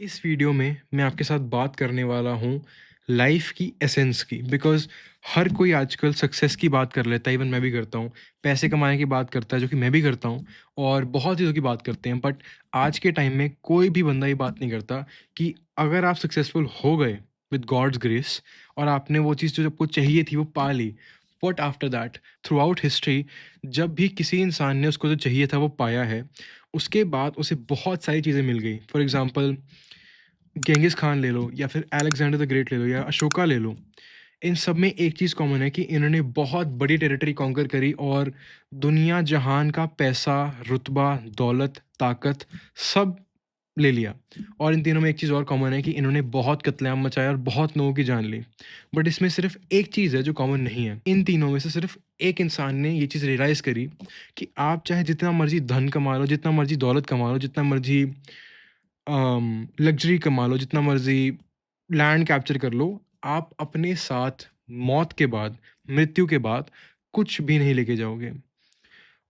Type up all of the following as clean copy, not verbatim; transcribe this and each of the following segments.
इस वीडियो में मैं आपके साथ बात करने वाला हूँ लाइफ की एसेंस की। बिकॉज़ हर कोई आजकल सक्सेस की बात कर लेता है, इवन मैं भी करता हूँ। पैसे कमाने की बात करता है, जो कि मैं भी करता हूँ, और बहुत चीज़ों की बात करते हैं। बट आज के टाइम में कोई भी बंदा ये बात नहीं करता कि अगर आप सक्सेसफुल हो गए विद गॉड्स ग्रेस और आपने वो चीज़ जो आपको चाहिए थी वो पा ली, what after that? Throughout history जब भी किसी इंसान ने उसको जो चाहिए था वो पाया है, उसके बाद उसे बहुत सारी चीज़ें मिल गई। फॉर एग्ज़ाम्पल, गेंगिस खान ले लो या फिर अलेक्जेंडर द ग्रेट ले लो या अशोका ले लो। इन सब में एक चीज़ कॉमन है कि इन्होंने बहुत बड़ी टेरिटरी कॉन्कर करी और दुनिया जहान का पैसा, रुतबा, दौलत, ताकत सब ले लिया। और इन तीनों में एक चीज़ और कॉमन है कि इन्होंने बहुत कत्लेआम मचाया और बहुत लोगों की जान ली। बट इसमें सिर्फ एक चीज़ है जो कॉमन नहीं है। इन तीनों में से सिर्फ एक इंसान ने ये चीज़ रियलाइज़ करी कि आप चाहे जितना मर्ज़ी धन कमा लो, जितना मर्ज़ी दौलत कमा लो, जितना मर्ज़ी लग्ज़री कमा लो, जितना मर्ज़ी लैंड कैप्चर कर लो, आप अपने साथ मौत के बाद, मृत्यु के बाद कुछ भी नहीं लेके जाओगे।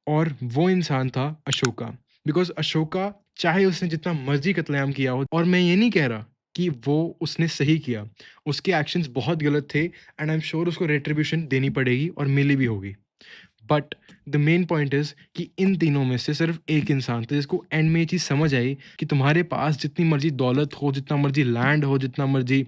और वो इंसान था अशोका। बिकॉज़ अशोका, चाहे उसने जितना मर्ज़ी कत्लेआम किया हो, और मैं ये नहीं कह रहा कि वो उसने सही किया। उसके एक्शंस बहुत गलत थे एंड आई एम श्योर उसको रिट्रिब्यूशन देनी पड़ेगी और मिली भी होगी। But the main point is कि इन तीनों में से सिर्फ एक इंसान था जिसको एंड में ये चीज़ समझ आई कि तुम्हारे पास जितनी मर्ज़ी दौलत हो, जितना मर्ज़ी लैंड हो, जितना मर्ज़ी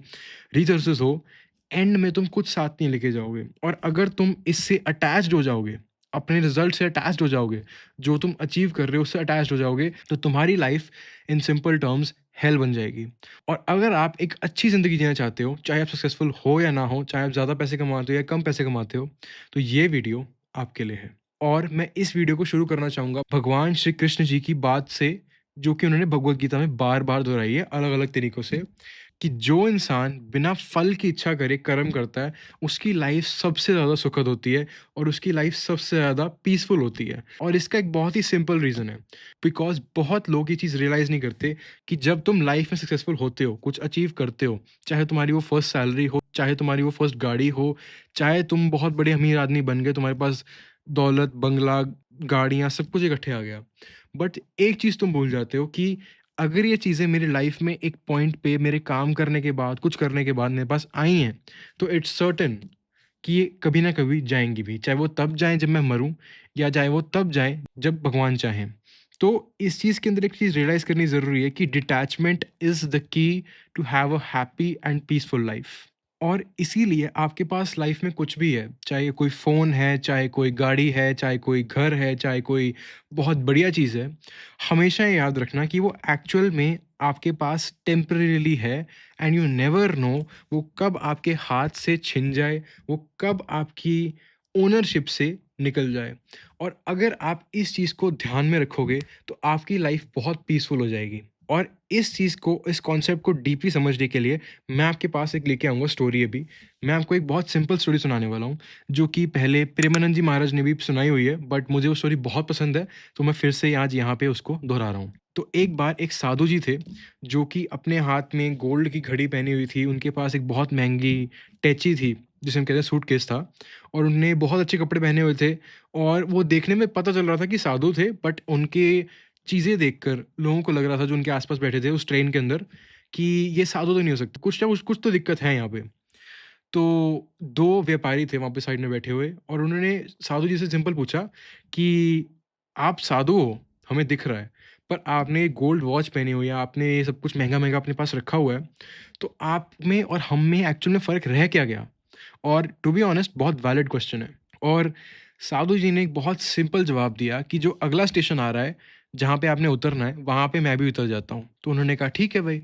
रिसोर्सेज़ हो, एंड में तुम कुछ साथ नहीं लेके जाओगे। और अगर तुम इससे अटैच्ड हो जाओगे, अपने रिज़ल्ट से अटैच्ड हो जाओगे, जो तुम अचीव कर रहे हो उससे अटैच्ड हो जाओगे, तो तुम्हारी life in simple terms hello बन जाएगी। और अगर आप एक अच्छी ज़िंदगी जीना चाहते हो, चाहे आप सक्सेसफुल हो या ना हो, चाहे आप ज़्यादा पैसे कमाते हो या कम पैसे कमाते हो, तो ये वीडियो आपके लिए है। और मैं इस वीडियो को शुरू करना चाहूँगा भगवान श्री कृष्ण जी की बात से, जो कि उन्होंने भगवद गीता में बार-बार दोहराई है अलग-अलग तरीकों से, कि जो इंसान बिना फल की इच्छा करे कर्म करता है, उसकी लाइफ़ सबसे ज़्यादा सुखद होती है और उसकी लाइफ़ सबसे ज़्यादा पीसफुल होती है। और इसका एक बहुत ही सिंपल रीज़न है, बिकॉज़ बहुत लोग ये चीज़ रियलाइज़ नहीं करते कि जब तुम लाइफ़ में सक्सेसफुल होते हो, कुछ अचीव करते हो, चाहे तुम्हारी वो फर्स्ट सैलरी हो, चाहे तुम्हारी वो फर्स्ट गाड़ी हो, चाहे तुम बहुत बड़े अमीर आदमी बन गए, तुम्हारे पास दौलत, बंगला, गाड़ियाँ सब कुछ इकट्ठे आ गया। बट एक चीज़ तुम भूल जाते हो कि अगर ये चीज़ें मेरी लाइफ़ में एक पॉइंट पे मेरे काम करने के बाद, कुछ करने के बाद मेरे पास आई हैं, तो इट्स सर्टेन कि ये कभी ना कभी जाएँगी भी। चाहे वो तब जाएँ जब मैं मरूँ, या चाहे वो तब जाएँ जब भगवान चाहें। तो इस चीज़ के अंदर एक चीज़ रियलाइज़ करनी ज़रूरी है कि detachment is the key to have a happy and peaceful life. और इसीलिए आपके पास लाइफ में कुछ भी है, चाहे कोई फ़ोन है, चाहे कोई गाड़ी है, चाहे कोई घर है, चाहे कोई बहुत बढ़िया चीज़ है, हमेशा ये याद रखना कि वो एक्चुअल में आपके पास टेम्परेरीली है एंड यू नेवर नो वो कब आपके हाथ से छिन जाए, वो कब आपकी ओनरशिप से निकल जाए। और अगर आप इस चीज़ को ध्यान में रखोगे, तो आपकी लाइफ बहुत पीसफुल हो जाएगी। और इस चीज़ को, इस कॉन्सेप्ट को डीपली समझने के लिए मैं आपके पास एक लेके आऊँगा स्टोरी अभी। मैं आपको एक बहुत सिंपल स्टोरी सुनाने वाला हूँ, जो कि पहले प्रेमानंद जी महाराज ने भी सुनाई हुई है, बट मुझे वो स्टोरी बहुत पसंद है, तो मैं फिर से आज यहाँ पे उसको दोहरा रहा हूँ। तो एक बार एक साधु जी थे, जो कि अपने हाथ में गोल्ड की घड़ी पहनी हुई थी, उनके पास एक बहुत महँगी टैची थी, जिसे हम कहते हैं सूटकेस था, और उन्होंने बहुत अच्छे कपड़े पहने हुए थे, और वो देखने में पता चल रहा था कि साधु थे, बट उनके चीज़ें देखकर लोगों को लग रहा था, जो उनके आस-पास बैठे थे उस ट्रेन के अंदर, कि ये साधु तो नहीं हो सकते, कुछ ना कुछ कुछ तो दिक्कत है यहाँ पे। तो 2 व्यापारी थे वहाँ पे साइड में बैठे हुए, और उन्होंने साधु जी से सिंपल पूछा कि, "आप साधु हो, हमें दिख रहा है, पर आपने गोल्ड वॉच पहनी हुई है, आपने ये सब कुछ महँगा-महँगा अपने पास रखा हुआ है, तो आप में और हम में एक्चुअल में फ़र्क रह क्या गया?" और टू बी ऑनेस्ट बहुत वैलिड क्वेश्चन है। और साधु जी ने एक बहुत सिंपल जवाब दिया कि जो अगला स्टेशन आ रहा है, जहाँ पे आपने उतरना है, वहाँ पे मैं भी उतर जाता हूँ। तो उन्होंने कहा ठीक है भाई।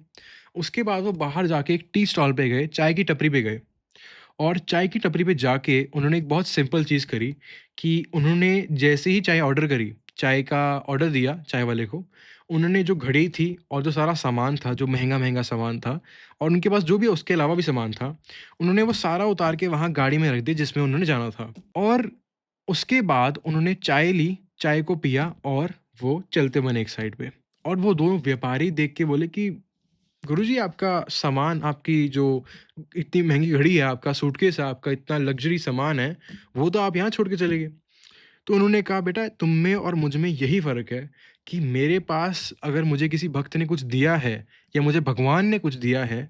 उसके बाद वो बाहर जाके एक टी स्टॉल पे गए, चाय की टपरी पे गए, और चाय की टपरी पे जाके उन्होंने एक बहुत सिंपल चीज़ करी कि उन्होंने जैसे ही चाय ऑर्डर करी, चाय का ऑर्डर दिया चाय वाले को, उन्होंने जो घड़ी थी और जो सारा सामान था, जो महँगा-महँगा सामान था, और उनके पास जो भी उसके अलावा भी सामान था, उन्होंने वो सारा उतार के वहाँ गाड़ी में रख दिया जिसमें उन्होंने जाना था। और उसके बाद उन्होंने चाय ली, चाय को पिया, और वो चलते बने एक साइड पे। और वो दोनों व्यापारी देख के बोले कि गुरुजी, आपका सामान, आपकी जो इतनी महँगी घड़ी है, आपका सूटकेस है, आपका इतना लग्ज़री सामान है, वो तो आप यहाँ छोड़ के चले गए। तो उन्होंने कहा, बेटा तुम में और मुझ में यही फ़र्क है कि मेरे पास अगर मुझे किसी भक्त ने कुछ दिया है या मुझे भगवान ने कुछ दिया है,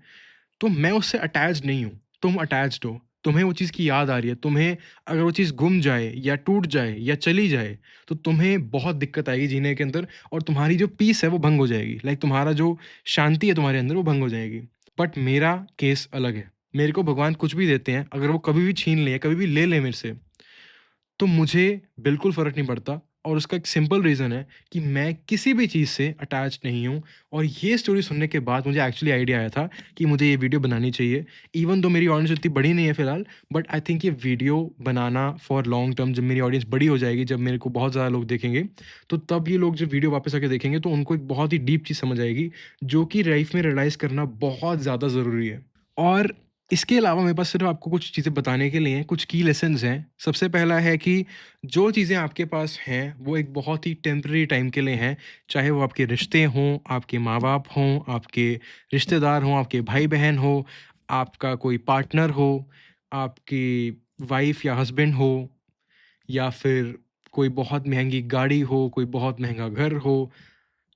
तो मैं उससे अटैच्ड नहीं हूँ। तुम अटैच्ड हो। तुम्हें वो चीज़ की याद आ रही है। तुम्हें अगर वो चीज़ गुम जाए या टूट जाए या चली जाए, तो तुम्हें बहुत दिक्कत आएगी जीने के अंदर और तुम्हारी जो पीस है वो भंग हो जाएगी। लाइक तुम्हारा जो शांति है तुम्हारे अंदर वो भंग हो जाएगी। बट मेरा केस अलग है। मेरे को भगवान कुछ भी देते हैं, अगर वो कभी भी छीन लें, कभी भी ले लें मेरे से, तो मुझे बिल्कुल फ़र्क नहीं पड़ता और उसका एक सिंपल रीज़न है कि मैं किसी भी चीज़ से अटैच्ड नहीं हूँ। और ये स्टोरी सुनने के बाद मुझे एक्चुअली आइडिया आया था कि मुझे ये वीडियो बनानी चाहिए। इवन दो मेरी ऑडियंस इतनी बड़ी नहीं है फ़िलहाल, बट आई थिंक ये video banana for long term, जब मेरी ऑडियंस बड़ी हो जाएगी, जब मेरे को बहुत ज़्यादा लोग देखेंगे, तो तब ये लोग जब वीडियो वापस आके देखेंगे तो उनको एक बहुत ही डीप चीज़ समझ आएगी, जो कि लाइफ़ में रियलाइज़ करना बहुत ज़्यादा ज़रूरी है। और इसके अलावा मेरे पास सिर्फ़ आपको कुछ चीज़ें बताने के लिए हैं, कुछ की लेसन्स हैं। सबसे पहला है कि जो चीज़ें आपके पास हैं, वो एक बहुत ही टेम्परेरी टाइम के लिए हैं। चाहे वो आपके रिश्ते हों, आपके माँ-बाप हों, आपके रिश्तेदार हों, आपके भाई-बहन हो, आपका कोई पार्टनर हो, आपकी वाइफ़ या हस्बैंड हो, या फिर कोई बहुत महँगी गाड़ी हो, कोई बहुत महँगा घर हो,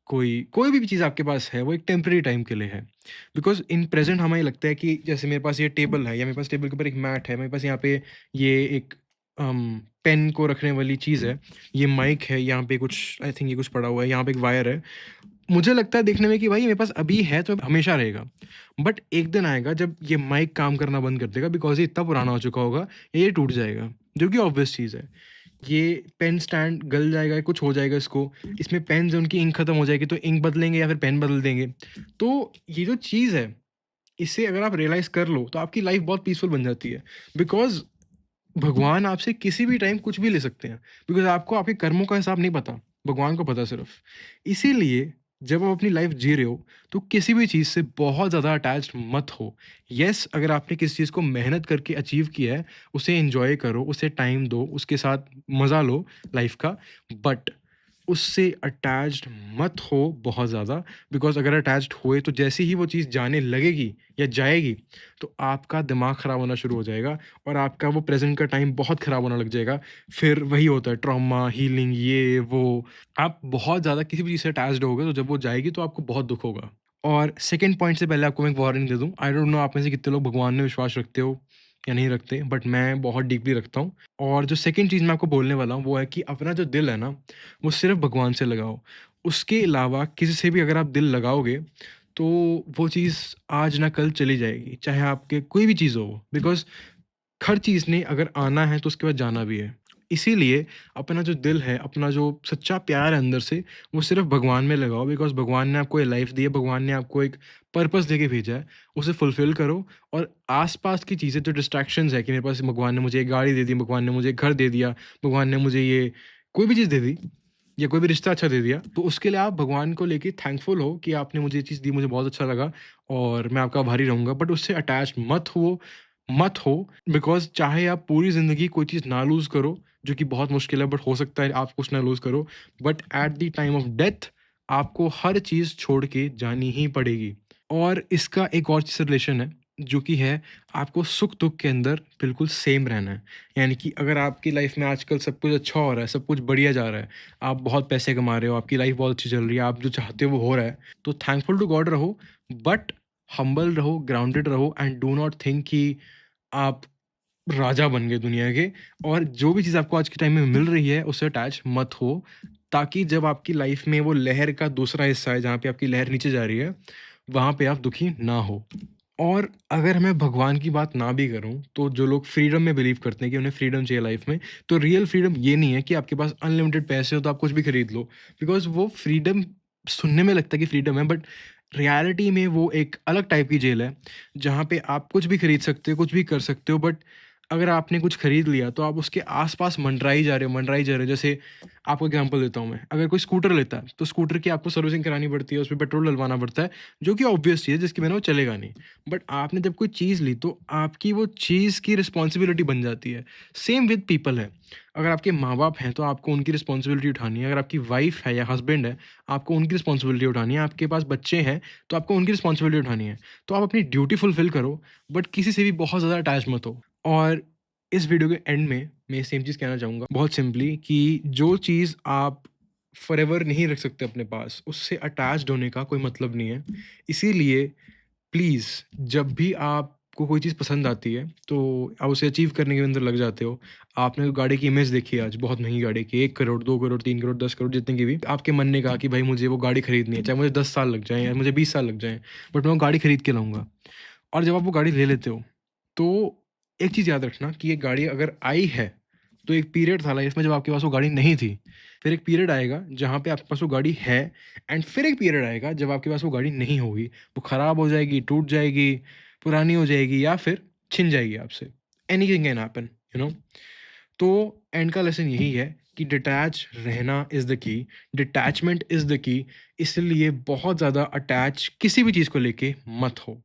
कोई कोई भी चीज़ आपके पास है, वो एक टेम्परेरी टाइम के लिए है। बिकॉज़ इन प्रेज़ेंट हमें लगता है कि जैसे मेरे पास ये टेबल है या मेरे पास टेबल के ऊपर एक मैट है, मेरे पास यहाँ पे ये एक पेन को रखने वाली चीज़ है, ये माइक है, यहाँ पे कुछ आई थिंक ये कुछ पड़ा हुआ है, यहाँ पे एक वायर है। मुझे लगता है देखने में कि भाई मेरे पास अभी है तो हमेशा रहेगा। बट एक दिन आएगा जब ये माइक काम करना बंद कर देगा, बिकॉज़ ये इतना पुराना हो चुका होगा, ये टूट जाएगा, जो कि ऑब्वियस चीज़ है। ये पेन स्टैंड गल जाएगा, कुछ हो जाएगा इसको, इसमें पेन से उनकी इंक खत्म हो जाएगी, तो इंक बदलेंगे या फिर पेन बदल देंगे। तो ये जो चीज़ है, इसे अगर आप रियलाइज़ कर लो, तो आपकी लाइफ़ बहुत पीसफुल बन जाती है। बिकॉज़ भगवान आपसे किसी भी टाइम कुछ भी ले सकते हैं, बिकॉज़ आपको आपके कर्मों का हिसाब नहीं पता, भगवान को पता सिर्फ़। इसीलिए जब आप अपनी लाइफ़ जी रहे हो, तो किसी भी चीज़ से बहुत ज़्यादा अटैच्ड मत हो। येस, अगर आपने किसी चीज़ को मेहनत करके अचीव किया है, उसे एन्जॉय करो, उसे टाइम दो, उसके साथ मज़ा लो लाइफ़ का, बट उससे अटैच्ड मत हो बहुत ज़्यादा। बिकॉज़ अगर अटैच्ड हुए तो जैसे ही वो चीज़ जाने लगेगी या जाएगी, तो आपका दिमाग ख़राब होना शुरू हो जाएगा और आपका वो प्रेज़ेंट का टाइम बहुत ख़राब होने लग जाएगा। फिर वही होता है ट्रॉमा, हीलिंग, ये वो। आप बहुत ज़्यादा किसी भी चीज़ से अटैच्ड होगे तो जब वो जाएगी तो आपको बहुत दुःख होगा। और सेकंड पॉइंट से पहले आपको मैं एक वार्निंग दे दूँ, आई डोंट नो आप में से कितने लोग भगवान में विश्वास रखते हो या नहीं रखते, बट मैं बहुत डीपली रखता हूँ। और जो सेकंड चीज़ मैं आपको बोलने वाला हूँ वो है कि अपना जो दिल है ना, वो सिर्फ़ भगवान से लगाओ। उसके अलावा किसी से भी अगर आप दिल लगाओगे, तो वो चीज़ आज ना कल चली जाएगी, चाहे आपके कोई भी चीज़ हो वो। बिकॉज़ हर चीज़ ने अगर आना है तो उसके बाद जाना भी है। इसीलिए अपना जो दिल है, अपना जो सच्चा प्यार है अंदर से, वो सिर्फ़ भगवान में लगाओ। बिकॉज़ भगवान ने आपको ये लाइफ़ दी है, भगवान ने आपको एक पर्पस देके भेजा है, उसे फुलफ़िल करो। और आस-पास की चीज़ें जो डिस्ट्रैक्शंस है कि मेरे पास भगवान ने मुझे एक गाड़ी दे दी, भगवान ने मुझे एक घर दे दिया, भगवान ने मुझे ये कोई भी चीज़ दे दी या कोई भी रिश्ता अच्छा दे दिया, तो उसके लिए आप भगवान को लेके थैंकफुल हो कि आपने मुझे ये चीज़ दी, मुझे बहुत अच्छा लगा और मैं आपका आभारी रहूँगा। बट उससे अटैच मत हो। बिकॉज़ चाहे आप पूरी ज़िंदगी कोई चीज़ ना लूज़ करो, जो कि बहुत मुश्किल है, बट हो सकता है आप कुछ ना लूज़ करो, but at the time of death आपको हर चीज़ छोड़ के जानी ही पड़ेगी। और इसका एक और चीज़ से रिलेशन है, जो कि है आपको सुख-दुःख के अंदर बिल्कुल सेम रहना है। यानी कि अगर आपकी लाइफ़ में आजकल सब कुछ अच्छा हो रहा है, सब कुछ बढ़िया जा रहा है, आप बहुत पैसे कमा रहे हो, आपकी लाइफ़ बहुत अच्छी चल रही है, आप जो चाहते हो वो हो रहा है, तो थैंकफुल टू गॉड रहो, बट हम्बल रहो, ग्राउंडेड रहो एंड डू नॉट थिंक कि आप राजा बन गए दुनिया के। और जो भी चीज़ आपको आज के टाइम में मिल रही है, उससे अटैच मत हो, ताकि जब आपकी लाइफ़ में वो लहर का दूसरा हिस्सा है, जहाँ पे आपकी लहर नीचे जा रही है, वहाँ पे आप दुखी ना हो। और अगर मैं भगवान की बात ना भी करूँ, तो जो लोग फ्रीडम में बिलीव करते हैं कि उन्हें फ्रीडम चाहिए लाइफ़ में, तो रियल फ्रीडम ये नहीं है कि आपके पास अनलिमिटेड पैसे हो तो आप कुछ भी खरीद लो। बिकॉज़ वो फ्रीडम सुनने में लगता है कि फ्रीडम है, बट रियलिटी में वो एक अलग टाइप की जेल है, जहाँ पे आप कुछ भी खरीद सकते हो, कुछ भी कर सकते हो, बट अगर आपने कुछ खरीद लिया, तो आप उसके आस-पास मंडराए ही जा रहे हो, मंडराए ही जा रहे हो। जैसे आपको एग्ज़ाम्पल देता हूँ मैं, अगर कोई स्कूटर लेता है, तो स्कूटर की आपको सर्विसिंग करानी पड़ती है, उसमें पेट्रोल डलवाना पड़ता है, जो कि ऑब्वियस चीज़ है, जिसके बिना वो चलेगा नहीं। बट आपने जब कोई चीज़ ली, तो आपकी वो चीज़ की रिस्पॉन्सिबिलिटी बन जाती है। सेम विद पीपल है। अगर आपके माँ-बाप हैं, तो आपको उनकी रिस्पॉन्सिबिलिटी उठानी है। अगर आपकी वाइफ़ है या हस्बैंड है, आपको उनकी रिस्पॉन्सिबिलिटी उठानी है। आपके पास बच्चे हैं, तो आपको उनकी रिस्पॉन्सिबिलिटी उठानी है। तो आप अपनी ड्यूटी फुलफ़िल करो, बट किसी से भी बहुत ज़्यादा अटैच मत हो। और इस वीडियो के एंड में मैं सेम चीज़ कहना चाहूँगा बहुत सिंपली, कि जो चीज़ आप फॉरएवर नहीं रख सकते अपने पास, उससे अटैच्ड होने का कोई मतलब नहीं है। इसीलिए प्लीज़ जब भी आपको कोई चीज़ पसंद आती है, तो आप उसे अचीव करने के अंदर लग जाते हो। आपने वो गाड़ी की इमेज देखी है आज, बहुत महँगी गाड़ी की 1 करोड़, 2 करोड़, 3 करोड़, 10 करोड़ जितने की भी, आपके मन ने कहा कि भाई मुझे वो गाड़ी खरीदनी है, चाहे मुझे 10 साल लग जाएँ या मुझे 20 साल लग जाएँ, बट मैं वो गाड़ी खरीद के लाऊँगा। और जब आप वो गाड़ी ले लेते हो, तो एक चीज़ याद रखना कि ये गाड़ी अगर आई है, तो एक पीरियड था लाइफ में जब आपके पास वो गाड़ी नहीं थी। फिर एक पीरियड आएगा जहाँ पे आपके पास वो गाड़ी है, एंड फिर एक पीरियड आएगा जब आपके पास वो गाड़ी नहीं होगी। वो खराब हो जाएगी, टूट जाएगी, पुरानी हो जाएगी या फिर छिन जाएगी आपसे। Anything can happen, you know? तो एंड का लेसन यही है कि डिटैच रहना इज़ द की, डिटैचमेंट इज़ द की। इसलिए बहुत ज़्यादा अटैच किसी भी चीज़ को लेके मत हो।